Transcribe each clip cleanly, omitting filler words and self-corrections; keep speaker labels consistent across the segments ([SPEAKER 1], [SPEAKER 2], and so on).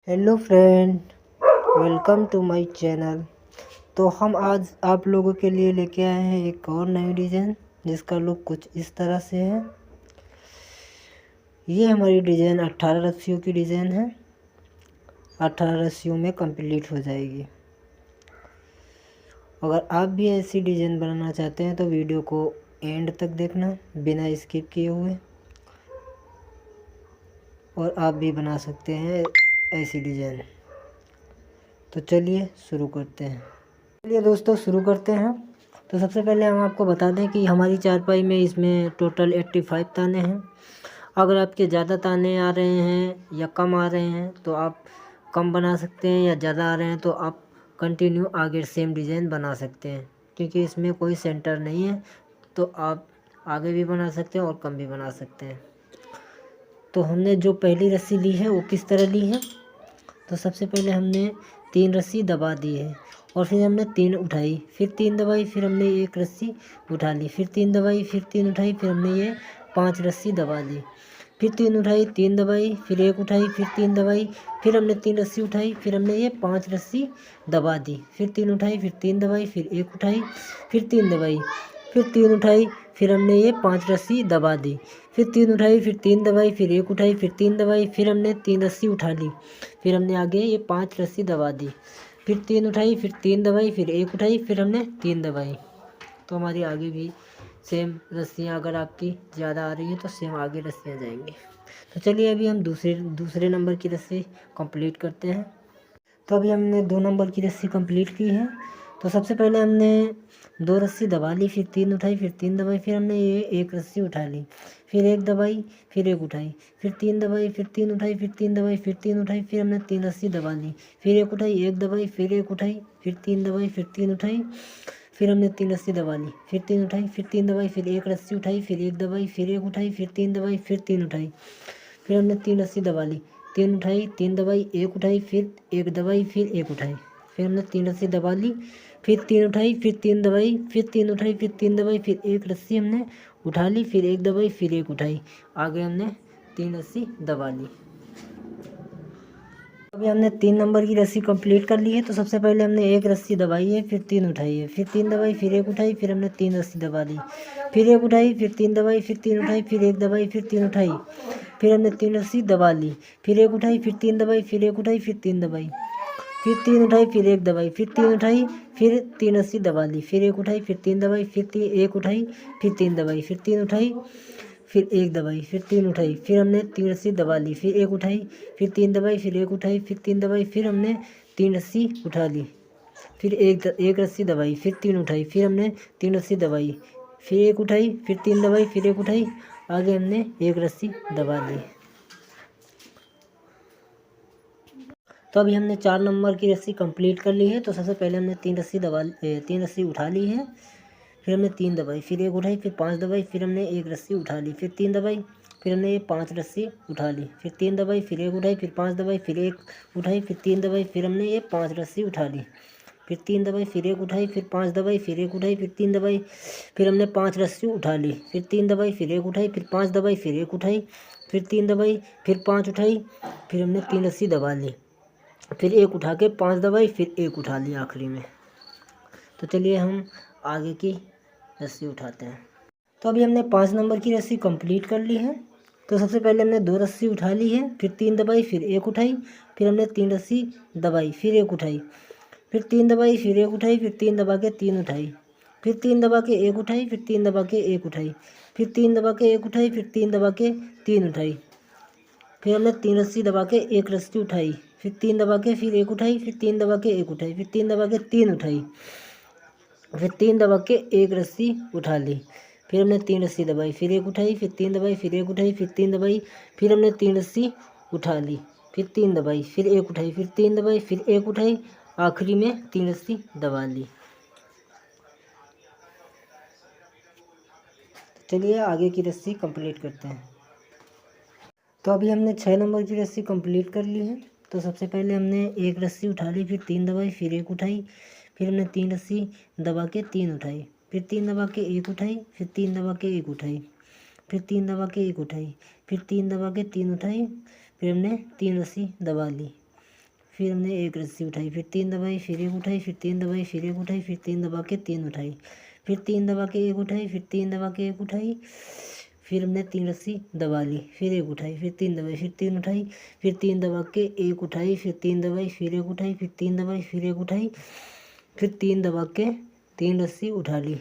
[SPEAKER 1] Hello friend, welcome to my channel. तो हम आज आप लोगों के लिए लेके आए हैं एक और नई डिज़ाइन जिसका लुक कुछ इस तरह से है। ये हमारी डिज़ाइन 18 रस्सियों की डिज़ाइन है। 18 रस्सियों में कंप्लीट हो जाएगी। अगर आप भी ऐसी डिज़ाइन बनाना चाहते हैं तो वीडियो को एंड तक देखना बिना स्किप किए हुए, और आप भी बना सकते हैं ऐसी डिज़ाइन। तो चलिए शुरू करते हैं। चलिए दोस्तों शुरू करते हैं। तो सबसे पहले हम आपको बता दें कि हमारी चारपाई में इसमें टोटल 85 ताने हैं। अगर आपके ज़्यादा ताने आ रहे हैं या कम आ रहे हैं तो आप कम बना सकते हैं, या ज़्यादा आ रहे हैं तो आप कंटिन्यू आगे सेम डिज़ाइन बना सकते हैं, क्योंकि इसमें कोई सेंटर नहीं है। तो आप आगे भी बना सकते हैं और कम भी बना सकते हैं। तो हमने जो पहली रस्सी ली है वो किस तरह ली है। तो सबसे पहले हमने 3 रस्सी दबा दी है, और फिर हमने 3 उठाई, फिर 3 दबाई, फिर हमने 1 रस्सी उठा ली, फिर 3 दबाई, फिर 3 उठाई, फिर हमने ये 5 रस्सी दबा दी, फिर 3 उठाई, 3 दबाई, फिर 1 उठाई, फिर 3 दबाई, फिर हमने 3 रस्सी उठाई, फिर हमने ये 5 रस्सी दबा दी, फिर 3 उठाई, फिर 3 दबाई, फिर 1 उठाई, फिर 3 दबाई, फिर 3 उठाई, फिर हमने ये 5 रस्सी दबा दी, फिर 3 उठाई, फिर 3 दबाई, फिर 1 उठाई, फिर 3 दबाई, फिर हमने 3 रस्सी उठा ली, फिर हमने आगे ये 5 रस्सी दबा दी, फिर 3 उठाई, फिर 3 दबाई, फिर 1 उठाई, फिर हमने 3 दबाई। तो हमारी आगे भी सेम रस्सियाँ, अगर आपकी ज़्यादा आ रही है तो सेम आगे रस्सियाँ जाएंगी। तो चलिए अभी हम दूसरे नंबर की रस्सी कंप्लीट करते हैं। तो अभी हमने 2 नंबर की रस्सी कंप्लीट की है। तो सबसे पहले हमने 2 रस्सी दबा ली, फिर 3 उठाई, फिर 3 दबाई, फिर हमने ये 1 रस्सी उठा ली, फिर 1 दबाई, फिर 1 उठाई, फिर 3 दबाई, फिर 3 उठाई, फिर 3 दबाई, फिर 3 उठाई, फिर हमने 3 रस्सी दबा ली, फिर 1 उठाई, 1 दबाई, फिर 1 उठाई, फिर 3 दबाई, फिर 3 उठाई, फिर हमने 3 रस्सी दबा ली, फिर 3 उठाई, फिर 3 दबाई, फिर 1 रस्सी उठाई, फिर 1 दबाई, फिर 1 उठाई, फिर 3 दबाई, फिर 3 उठाई, फिर हमने 3 रस्सी दबा ली, 3 उठाई, 3 दबाई, 1 उठाई, फिर 1 दबाई, फिर 1 उठाई, फिर हमने 3 रस्सी दबा ली, फिर 3 उठाई, फिर 3 दबाई, फिर 3 उठाई, फिर 3 दबाई, फिर 1 रस्सी हमने उठा ली, फिर 1 दबाई, फिर 1 उठाई, आगे हमने 3 रस्सी दबा ली। अभी हमने 3 नंबर की रस्सी कंप्लीट कर ली है। तो सबसे पहले हमने 1 रस्सी दबाई है, फिर 3 उठाई है, फिर 3 दबाई, फिर 1 उठाई, फिर हमने 3 रस्सी दबा दी, फिर 1 उठाई, फिर 3 दबाई, फिर 3 उठाई, फिर 1 दबाई, फिर 3 उठाई, फिर हमने 3 रस्सी दबा ली, फिर 1 उठाई, फिर 3 दबाई, फिर 1 उठाई, फिर 3 दबाई, फिर 3 उठाई, फिर 1 दबाई, फिर 3 उठाई, फिर 3 रस्सी दबा ली, फिर 1 उठाई, फिर 3 दबाई, फिर 1 उठाई, फिर 3 दबाई, फिर 3 उठाई, फिर 1 दबाई, फिर 3 उठाई, फिर हमने 3 रस्सी दबा ली, फिर 1 उठाई, फिर 3 दबाई, फिर 1 उठाई, फिर 3 दबाई, फिर हमने 3 रस्सी उठा ली, फिर एक रस्सी दबाई, फिर 3 उठाई, फिर हमने 3 रस्सी दबाई, फिर 1 उठाई, फिर 3 दबाई, फिर 1 उठाई, आगे हमने 1 रस्सी दबा ली। तो अभी हमने 4 नंबर की रस्सी कंप्लीट कर ली है। तो सबसे पहले हमने 3 रस्सी उठा ली है, फिर हमने 3 दबाई, फिर 1 उठाई, फिर 5 दबाई, फिर हमने 1 रस्सी उठा ली, फिर 3 दबाई, फिर हमने ये 5 रस्सी उठा ली, फिर 3 दबाई, फिर 1 उठाई, फिर 5 दबाई, फिर 1 उठाई, फिर 3 दबाई, फिर हमने ये 5 रस्सी उठा ली, फिर 3 दबाई, फिर 1 उठाई, फिर 5 दबाई, फिर 1 उठाई, फिर 3 दबाई, फिर हमने 5 रस्सी उठा ली, फिर 3 दबाई, फिर 1 उठाई, फिर 5 दबाई, फिर 1 उठाई, फिर 3 दबाई, फिर 5 उठाई, फिर हमने 3 रस्सी दबा ली, फिर 1 उठा के 5 दबाई, फिर 1 उठा ली आखिरी में। तो चलिए हम आगे की रस्सी उठाते हैं। तो अभी हमने 5 नंबर की रस्सी कंप्लीट कर ली है। तो सबसे पहले हमने 2 रस्सी उठा ली है, फिर 3 दबाई, फिर 1 उठाई, फिर हमने 3 रस्सी दबाई, फिर 1 उठाई, फिर 3 दबाई, फिर 1 उठाई, फिर 3 दबा के 3 उठाई, फिर 3 दबा के 1 उठाई, फिर 3 दबा के 1 उठाई, फिर 3 दबा के 1 उठाई, फिर 3 दबा के 3 उठाई, फिर हमने 3 रस्सी दबा के 1 रस्सी उठाई, फिर 3 दबा के फिर 1 उठाई, फिर 3 दबा के 1 उठाई, फिर 3 दबा के 3 उठाई, फिर 3 दबा के 1 रस्सी उठा ली, फिर हमने 3 रस्सी दबाई, फिर 1 उठाई, फिर 3 दबाई, फिर 1 उठाई, फिर 3 दबाई, फिर हमने 3 रस्सी उठा ली, फिर 3 दबाई, फिर 1 उठाई, फिर 3 दबाई, फिर 1 उठाई, आखिरी में 3 रस्सी दबा ली। चलिए आगे की रस्सी कंप्लीट करते हैं। तो अभी हमने 6 नंबर की रस्सी कंप्लीट कर ली है। तो सबसे पहले हमने 1 रस्सी उठा ली, फिर 3 दबाई, फिर 1 उठाई, फिर हमने 3 रस्सी दबा के 3 उठाई, फिर 3 दबा के 1 उठाई, फिर 3 दबा के 1 उठाई, फिर 3 दबा के 1 उठाई, फिर 3 दबा के 3 उठाई, फिर हमने 3 रस्सी दबा ली, फिर हमने एक रस्सी उठाई, फिर 3 दबाई, फिर एक उठाई, फिर 3 दबाई, फिर एक उठाई, फिर 3 दबा के 3 उठाई, फिर 3 दबा के एक उठाई, फिर 3 दबा के एक उठाई, फिर हमने 3 रस्सी दबा ली, फिर एक उठाई, फिर 3 दबाई, फिर 3 उठाई, फिर 3 दबा के एक उठाई, फिर 3 दबाई, फिर एक उठाई, फिर 3 दबाई, फिर एक उठाई, फिर 3 दबा के 3 रस्सी उठा ली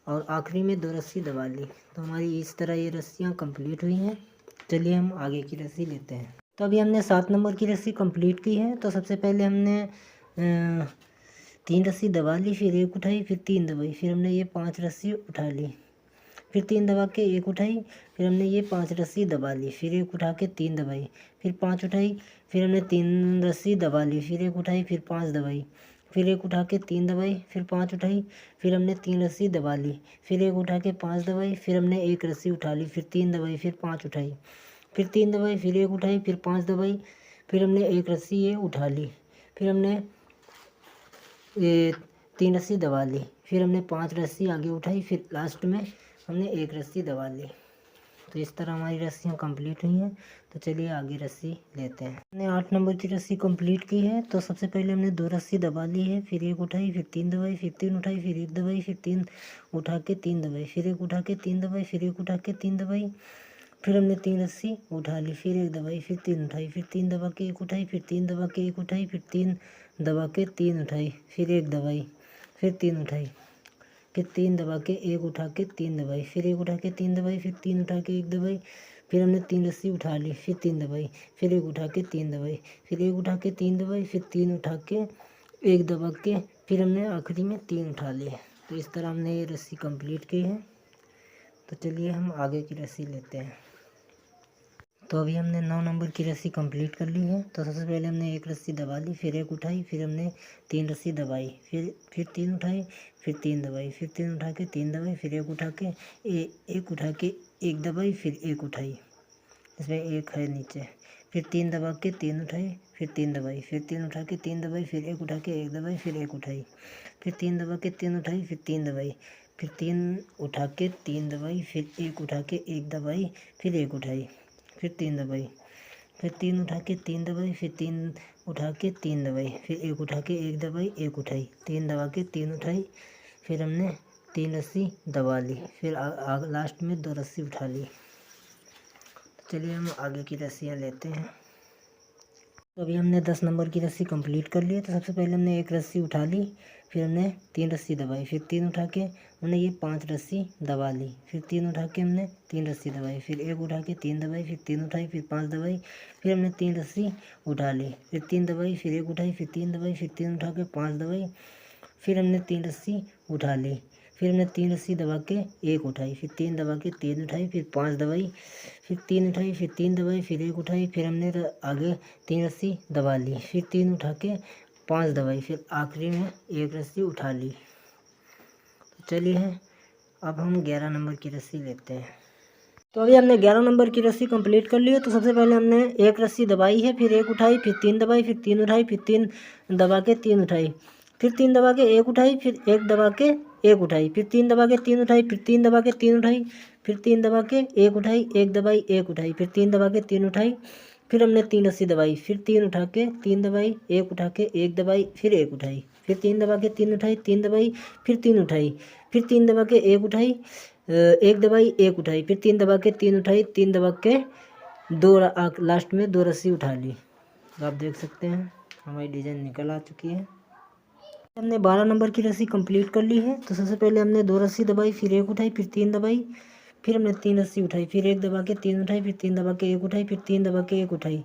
[SPEAKER 1] और आखिरी में 2 रस्सी दबा ली। तो हमारी इस तरह ये रस्सियाँ कंप्लीट हुई हैं। चलिए हम आगे की रस्सी लेते हैं। तो अभी हमने 7 नंबर की रस्सी कंप्लीट की है। तो सबसे पहले हमने 3 रस्सी दबा ली, फिर एक उठाई, फिर 3 दबाई, फिर हमने ये 5 रस्सी उठा ली, फिर 3 दबा के एक उठाई, फिर हमने ये 5 रस्सी दबा ली, फिर एक उठा के 3 दबाई, फिर 5 उठाई, फिर हमने 3 रस्सी दबा ली, फिर एक उठाई, फिर 5 दबाई, फिर एक उठा के 3 दबाई, फिर 5 उठाई, फिर हमने 3 रस्सी दबा ली, फिर एक उठा के 5 दबाई, फिर हमने एक रस्सी उठा ली, फिर 3 दबाई, फिर 5 उठाई, फिर 3 दबाई, फिर एक उठाई, फिर 5 दबाई, फिर हमने एक रस्सी ये उठा ली, फिर हमने ये 3 रस्सी दबा ली, फिर हमने 5 रस्सी आगे उठाई, फिर लास्ट में हमने एक रस्सी दबा ली। तो इस तरह हमारी रस्सियाँ कंप्लीट हुई हैं। तो चलिए आगे रस्सी लेते हैं। हमने 8 नंबर की रस्सी कंप्लीट की है। तो सबसे पहले हमने 2 रस्सी दबा ली है, फिर एक उठाई, फिर 3 दबाई, फिर 3 उठाई, फिर एक दबाई, फिर 3 उठा के 3 दबाई, फिर एक उठा के 3 दबाई, फिर एक उठा के 3 दबाई, फिर हमने 3 रस्सी उठा ली, फिर एक दबाई, फिर 3 उठाई, फिर 3 दबा के एक उठाई, फिर 3 दबा के एक उठाई, फिर 3 दबा के 3 उठाई, फिर एक दबाई, फिर 3 उठाई, फिर 3 दबा के एक उठा के 3 दबाई, फिर एक उठा के 3 दबाई, फिर 3 उठा के एक दबाई, फिर हमने 3 रस्सी उठा ली, फिर 3 दबाई, फिर एक उठा के 3 दबाई, फिर एक उठा के 3 दबाई, फिर 3 उठा के एक दबा के, फिर हमने आखिरी में 3 उठा लिए। तो इस तरह हमने ये रस्सी कंप्लीट की है। तो चलिए हम आगे की रस्सी लेते हैं। तो अभी हमने 9 नंबर की रस्सी कंप्लीट कर ली है। तो सबसे पहले हमने एक रस्सी दबा ली, फिर एक उठाई, फिर हमने 3 रस्सी दबाई, फिर 3 उठाई, फिर 3 दबाई, फिर 3 उठा के 3 दबाई, फिर एक उठा के एक उठा के एक दबाई, फिर एक उठाई, इसमें एक है नीचे, फिर 3 दबा के 3 उठाई, फिर 3 दबाई, फिर 3 उठा के 3 दबाई, फिर एक उठा के एक दबाई, फिर एक उठाई, फिर 3 दबा के 3 उठाई, फिर 3 दबाई, फिर 3 उठा के 3 दबाई, फिर एक उठा के एक दबाई, फिर एक उठाई, फिर 3 दबाई, फिर 3 उठा के 3 दबाई, फिर 3 उठा के 3 दबाई, फिर एक उठा के एक दबाई, एक उठाई, 3 दबा के 3 उठाई, फिर हमने 3 रस्सी दबा ली, फिर लास्ट में 2 रस्सी उठा ली। तो चलिए हम आगे की रस्सियाँ लेते हैं। तो अभी हमने 10 नंबर की रस्सी कंप्लीट कर ली है। तो सबसे पहले हमने एक रस्सी उठा ली, फिर हमने 3 रस्सी दबाई, फिर 3 उठा के हमने ये 5 रस्सी दबा ली, फिर 3 उठा के हमने 3 रस्सी दबाई, फिर एक उठा के 3 दबाई, फिर 3 उठाई, फिर 5 दबाई, फिर हमने 3 रस्सी उठा ली, फिर 3 दबाई, फिर एक उठाई, फिर 3 दबाई, फिर 3 उठा के 5 दबाई, फिर हमने 3 रस्सी उठा ली, फिर हमने 3 रस्सी दबा के एक उठाई, फिर 3 दबा के 3 उठाई, फिर 5 दबाई, फिर 3 उठाई, फिर 3 दबाई, फिर एक उठाई, फिर हमने आगे 3 रस्सी दबा ली, फिर 3 उठा के 5 दबाई, फिर आखिरी में एक रस्सी उठा ली। तो चलिए अब हम 11 नंबर की रस्सी लेते हैं। तो अभी हमने 11 नंबर की रस्सी कंप्लीट कर ली है। तो सबसे पहले हमने एक रस्सी दबाई है, फिर एक उठाई, फिर 3 दबाई, फिर 3 उठाई, फिर 3 दबा के 3 उठाई, फिर 3 दबा के एक उठाई, फिर एक दबा के एक उठाई, फिर 3 दबा के 3 उठाई, फिर 3 दबा के 3 उठाई, फिर 3 दबा के एक उठाई, एक दबाई, एक उठाई, फिर 3 दबा के 3 उठाई, फिर हमने 3 रस्सी दबाई, फिर 3 उठा के 3 दबाई, एक उठा के एक दबाई, फिर एक उठाई, फिर 3 दबा के 3 उठाई, 3 दबाई, फिर 3 उठाई, फिर 3 दबा के एक उठाई, एक दबाई, एक उठाई, फिर 3 दबा के 3 उठाई, 3 दबा के लास्ट में 2 रस्सी उठा ली। तो आप देख सकते हैं हमारी डिज़ाइन निकल आ चुकी है। हमने 12 नंबर की रस्सी कंप्लीट कर ली है। तो सबसे पहले हमने 2 रस्सी दबाई, फिर एक उठाई, फिर 3 दबाई, फिर हमने 3 रस्सी उठाई, फिर एक दबा के 3 उठाई, फिर 3 दबा के एक उठाई, फिर 3 दबा के एक उठाई,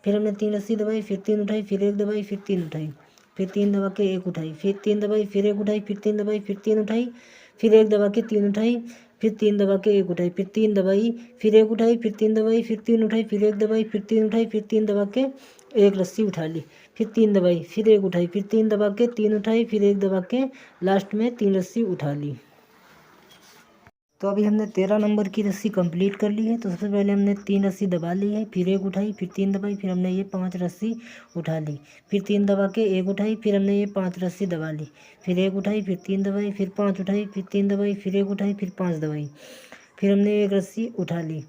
[SPEAKER 1] फिर हमने 3 रस्सी दबाई, फिर 3 उठाई, फिर एक दबाई, फिर 3 उठाई, फिर 3 दबा के एक उठाई, फिर 3 दबाई, फिर एक उठाई, फिर 3 दबाई, फिर 3 उठाई, फिर एक दबा के 3 उठाई, फिर 3 दबा के एक उठाई, फिर 3 दबाई, फिर एक उठाई, फिर 3 दबाई, फिर 3 उठाई, फिर एक दबाई, फिर 3 उठाई, फिर 3 दबा के एक रस्सी उठा ली, फिर 3 दबाई, फिर एक उठाई, फिर 3 दबा के 3 उठाई, फिर एक दबा के लास्ट में 3 रस्सी उठा ली। तो अभी हमने 13 नंबर की रस्सी कंप्लीट कर ली है। तो सबसे पहले हमने 3 रस्सी दबा ली है, फिर एक उठाई, फिर 3 दबाई, फिर हमने ये 5 रस्सी उठा ली, फिर 3 दबा के एक उठाई, फिर हमने ये 5 रस्सी दबा ली, फिर एक उठाई, फिर 3 दबाई, फिर 5 उठाई, फिर 3 दबाई, फिर एक उठाई, फिर 5 दबाई, फिर हमने एक रस्सी उठा ली,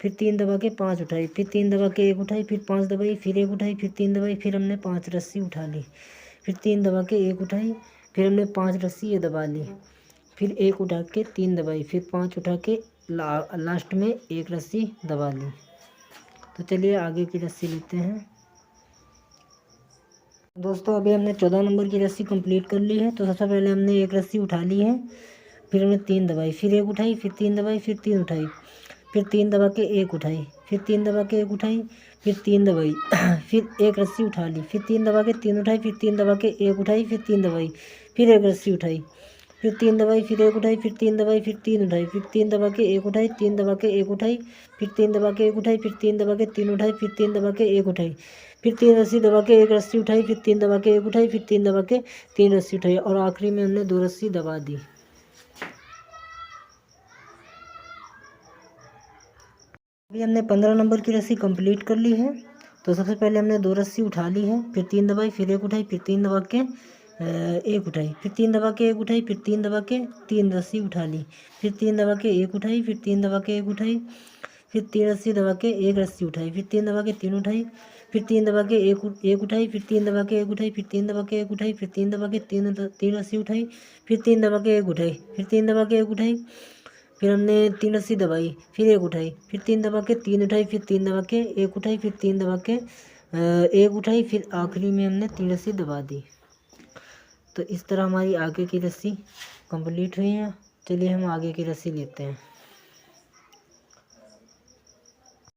[SPEAKER 1] फिर 3 दबा के 5 उठाई, फिर 3 दबा के 1 उठाई, फिर 5 दबाई, फिर 1 उठाई, फिर 3 दबाई, फिर हमने 5 रस्सी उठा ली, फिर 3 दबा के 1 उठाई, फिर हमने 5 रस्सी ये दबा ली, फिर 1 उठा के 3 दबाई, फिर 5 उठा के लास्ट में 1 रस्सी दबा ली। तो चलिए आगे की रस्सी लेते हैं। दोस्तों अभी हमने 14 नंबर की रस्सी कंप्लीट कर ली है। तो सबसे पहले हमने 1 रस्सी उठा ली है, फिर हमने 3 दबाई, फिर 1 उठाई, फिर 3 दबाई, फिर 3 उठाई, फिर 3 दबा के 1 उठाई, फिर 3 दबा के 1 उठाई, फिर 3 दबाई, फिर 1 रस्सी उठा ली, फिर 3 दबा के 3 उठाई, फिर 3 दबा के 1 उठाई, फिर 3 दबाई, फिर 1 रस्सी उठाई, फिर 3 दबाई, फिर 1 उठाई, फिर 3 दबाई, फिर 3 उठाई, फिर 3 दबा के 1 उठाई, 3 दबा के 1 उठाई, फिर 3 दबा के 1 उठाई, फिर 3 दबा के 3 उठाई, फिर 3 दबा के 1 उठाई, फिर 3 रस्सी दबा के 1 रस्सी उठाई, फिर 3 दबा के 1 उठाई, फिर 3 दबा के 3 रस्सी उठाई और आखिरी में हमने 2 रस्सी दबा दी। अभी हमने 15 नंबर की रस्सी कंप्लीट कर ली है। तो सबसे पहले हमने 2 रस्सी उठा ली है, फिर 3 दबाई, फिर 1 उठाई, फिर 3 दबा के 1 उठाई, फिर 3 दबा के 1 उठाई, फिर 3 दबा के 3 रस्सी उठा ली, फिर 3 दबा के 1 उठाई, फिर 3 दबा के 1 उठाई, फिर 3 रस्सी दबा के 1 रस्सी उठाई, फिर 3 दबा के 3 उठाई, फिर 3 दबा के 1 उठाई, फिर 3 दबा के 1 उठाई, फिर 3 दबा के 1 उठाई, फिर 3 दबा के 3 रस्सी उठाई, फिर 3 दबा के 1 उठाई, फिर 3 दबा के 1 उठाई, फिर हमने 3 रस्सी दबाई, फिर 1 उठाई, फिर 3 दबा के 3 उठाई, फिर 3 दबा के 1 उठाई, फिर 3 दबा के 1 उठाई, फिर आखिरी में हमने 3 रस्सी दबा दी। तो इस तरह हमारी आगे की रस्सी कंप्लीट हुई है। चलिए हम आगे की रस्सी लेते हैं।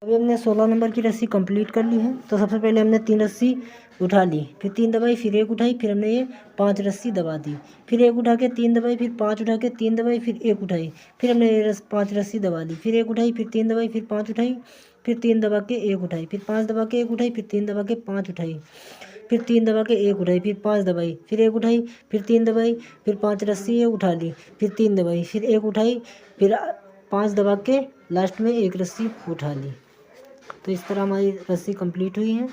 [SPEAKER 1] अभी हमने 16 नंबर की रस्सी कंप्लीट कर ली है। तो सबसे पहले हमने 3 रस्सी उठा ली, फिर 3 दबाई, फिर 1 उठाई, फिर हमने ये 5 रस्सी दबा दी, फिर 1 उठा के 3 दबाई, फिर 5 उठा के 3 दबाई, फिर 1 उठाई, फिर हमने ये 5 रस्सी दबा दी, फिर 1 उठाई, फिर 3 दबाई, फिर 5 उठाई, फिर 3 दबा के 1 उठाई, फिर 5 दबा के 1 उठाई, फिर 3 दबा के 5 उठाई, फिर 3 दबा के 1 उठाई, फिर 5 दबाई, फिर 1 उठाई, फिर 3 दबाई, फिर 5 रस्सी उठा ली, फिर 3 दबाई, फिर 1 उठाई, फिर 5 दबा के लास्ट में 1 रस्सी उठा ली। तो इस तरह हमारी रस्सी कंप्लीट हुई है।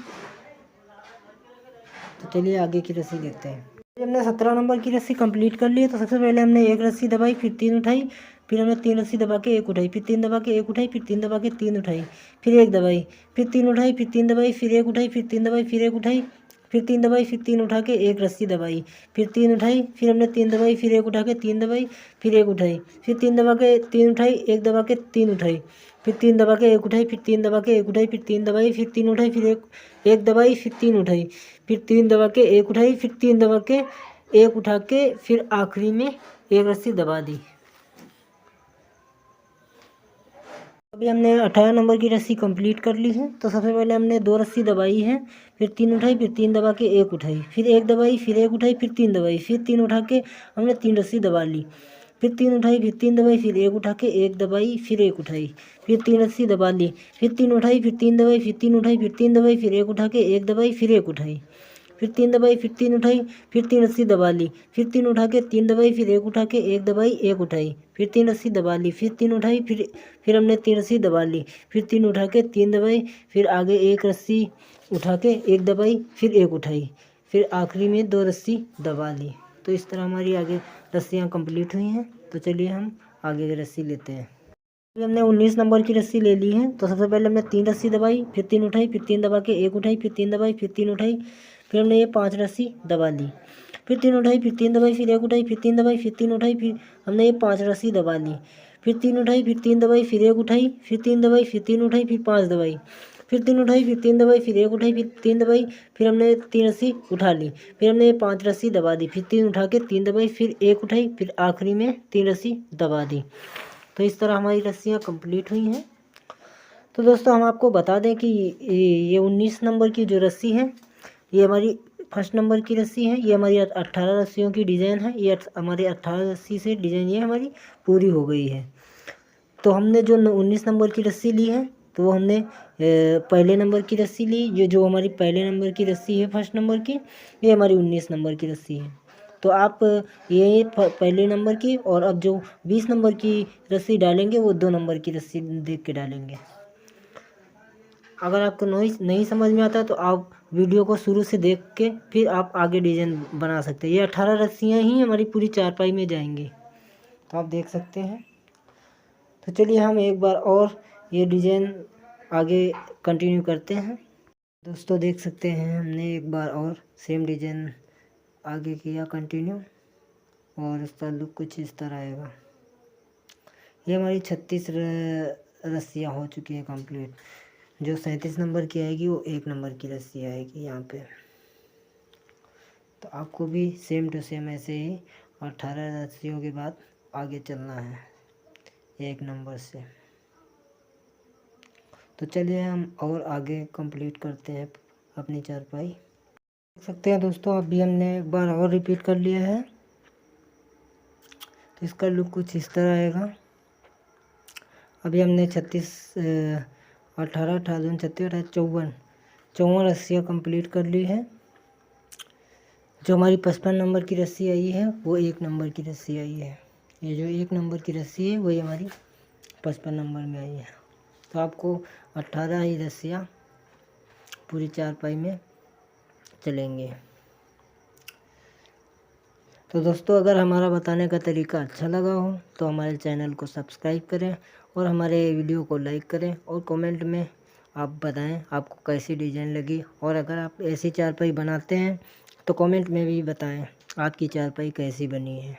[SPEAKER 1] तो चलिए आगे की रस्सी देखते हैं। हमने 17 नंबर की रस्सी कंप्लीट कर ली है। तो सबसे पहले हमने 1 रस्सी दबाई, फिर 3 उठाई, फिर हमने 3 रस्सी दबा के 1 उठाई, फिर 3 दबा के 1 उठाई, फिर 3 दबा के 3 उठाई, फिर 1 दबाई, फिर 3 उठाई, फिर 3 दबाई, फिर 1 उठाई, फिर 3 दबाई, फिर 1 उठाई, फिर 3 दबाई, फिर 3 उठा के 1 रस्सी दबाई, फिर 3 उठाई, फिर हमने 3 दबाई, फिर 1 उठा के 3 दबाई, फिर 1 उठाई, फिर 3 दबा के 3 उठाई, 1 दबा के 3 उठाई, फिर 3 दबा के 1 उठाई, फिर 3 दबा के 1 उठाई, फिर 3 दबाई, फिर 3 उठाई, फिर 1 दबाई, फिर 3 उठाई, फिर 3 दबा के 1 उठाई, फिर 3 दबा के 1 उठा के फिर आखिरी में 1 रस्सी दबा दी। अभी हमने 18 नंबर की रस्सी कंप्लीट कर ली है। तो सबसे पहले हमने 2 रस्सी दबाई है, फिर 3 उठाई, फिर 3 दबा के 1 उठाई, फिर 1 दबाई, फिर 1 उठाई, फिर 3 दबाई, फिर 3 उठा के हमने 3 रस्सी दबा ली, फिर 3 उठाई, फिर 3 दबाई, फिर 1 उठा के 1 दबाई, फिर 1 उठाई, फिर 3 रस्सी दबा ली, फिर 3 उठाई, फिर 3 दबाई, फिर 3 उठाई, फिर 3 दबाई, फिर 1 उठा के 1 दबाई, फिर 1 उठाई, फिर 3 दबाई, फिर 3 उठाई, फिर 3 रस्सी दबा ली, फिर 3 उठा के 3 दबाई, फिर 1 उठा के 1 दबाई, 1 उठाई, फिर 3 रस्सी दबा ली, फिर 3 उठाई, फिर हमने 3 रस्सी दबा ली, फिर 3 उठा के 3 दबाई, फिर आगे 1 रस्सी उठा के 1 दबाई, फिर 1 उठाई, फिर आखिरी में 2 रस्सी दबा ली। तो इस तरह हमारी आगे रस्सियाँ कंप्लीट हुई हैं। तो चलिए हम आगे की रस्सी लेते हैं। हमने 19 नंबर की रस्सी ले ली है। तो सबसे पहले हमने 3 रस्सी दबाई, फिर 3 उठाई, फिर 3 दबा के 1 उठाई, फिर 3 दबाई, फिर 3 उठाई, फिर हमने ये 5 रस्सी दबा ली, फिर 3 उठाई, फिर 3 दबाई, फिर 1 उठाई, फिर 3 दबाई, फिर 3 उठाई, फिर हमने ये 5 रस्सी दबा ली, फिर 3 उठाई, फिर 3 दबाई, फिर 1 उठाई, फिर 3 दबाई, फिर 3 उठाई, फिर 5 दबाई, फिर 3 उठाई, फिर 3 दबाई, फिर 1 उठाई, फिर 3 दबाई, फिर हमने 3 रस्सी उठा ली, फिर हमने ये 5 रस्सी दबा दी, फिर 3 उठा के 3 दबाई, फिर 1 उठाई, फिर आखिरी में 3 रस्सी दबा दी। तो इस तरह हमारी रस्सियाँ कंप्लीट हुई हैं। तो दोस्तों हम आपको बता दें कि ये 19 नंबर की जो रस्सी है ये हमारी फर्स्ट नंबर की रस्सी है। ये हमारी 18 रस्सियों की डिज़ाइन है। ये हमारी 18 रस्सी से डिज़ाइन ये हमारी पूरी हो गई है। तो हमने जो 19 नंबर की रस्सी ली है तो वो हमने पहले नंबर की रस्सी ली। ये जो हमारी पहले नंबर की रस्सी है फर्स्ट नंबर की, ये हमारी 19 नंबर की रस्सी है। तो आप ये पहले नंबर की और अब जो 20 नंबर की रस्सी डालेंगे वो 2 नंबर की रस्सी देख के डालेंगे। अगर आपको नहीं समझ में आता तो आप वीडियो को शुरू से देख के फिर आप आगे डिज़ाइन बना सकते हैं। ये 18 रस्सियाँ ही हमारी पूरी चारपाई में जाएंगी, तो आप देख सकते हैं। तो चलिए हम एक बार और ये डिज़ाइन आगे कंटिन्यू करते हैं। दोस्तों देख सकते हैं हमने एक बार और सेम डिज़ाइन आगे किया कंटिन्यू, और उसका लुक कुछ इस तरह आएगा। ये हमारी 36 रस्सियाँ हो चुकी हैं कंप्लीट। जो 37 नंबर की आएगी वो 1 नंबर की रस्सी आएगी यहाँ पे। तो आपको भी सेम टू सेम ऐसे ही 18 रस्सियों के बाद आगे चलना है 1 नंबर से। तो चलिए हम और आगे कंप्लीट करते हैं अपनी चारपाई। देख सकते हैं दोस्तों, अभी हमने एक बार और रिपीट कर लिया है। तो इसका लुक कुछ इस तरह आएगा। अभी हमने 36 18 18 36 54 रस्सियाँ कंप्लीट कर ली है। जो हमारी 55 नंबर की रस्सी आई है वो 1 नंबर की रस्सी आई है। ये जो 1 नंबर की रस्सी है वही हमारी 55 नंबर में आई है। तो आपको 18 ही रस्सियाँ पूरी चारपाई में चलेंगे। तो दोस्तों अगर हमारा बताने का तरीका अच्छा लगा हो तो हमारे चैनल को सब्सक्राइब करें और हमारे वीडियो को लाइक करें, और कमेंट में आप बताएं आपको कैसी डिज़ाइन लगी। और अगर आप ऐसी चारपाई बनाते हैं तो कमेंट में भी बताएं आपकी चारपाई कैसी बनी है।